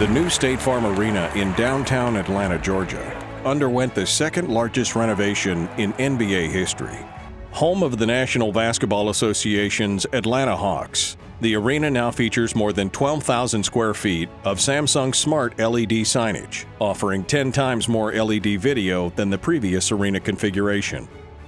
The new State Farm Arena in downtown Atlanta, Georgia, underwent the second largest renovation in NBA history. Home of the National Basketball Association's Atlanta Hawks, the arena now features more than 12,000 square feet of Samsung Smart LED signage, offering 10 times more LED video than the previous arena configuration.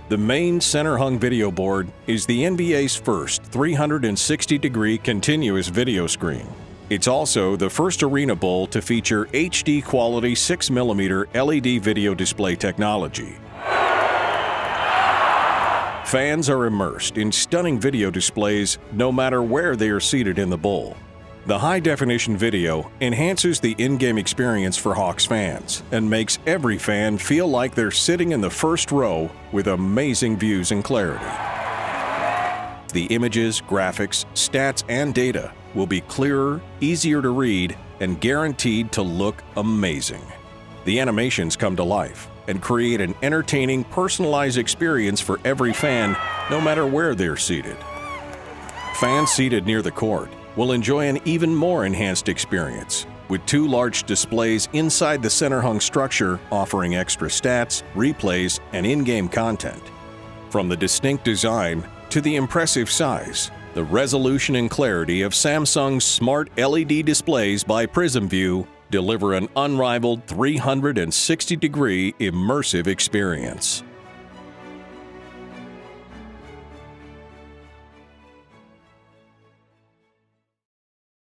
The main Centerhung video board is the NBA's first 360-degree continuous video screen. It's also the first arena bowl to feature HD quality 6mm LED video display technology. Fans are immersed in stunning video displays no matter where they are seated in the bowl. The high-definition video enhances the in-game experience for Hawks fans and makes every fan feel like they're sitting in the first row with amazing views and clarity. The images, graphics, stats, and data will be clearer, easier to read, and guaranteed to look amazing. The animations come to life and create an entertaining, personalized experience for every fan, no matter where they're seated. Fans seated near the court will enjoy an even more enhanced experience, with 2 large displays inside the Centerhung structure offering extra stats, replays, and in-game content. From the distinct design to the impressive size, the resolution and clarity of Samsung's smart LED displays by Prismview deliver an unrivaled 360-degree immersive experience.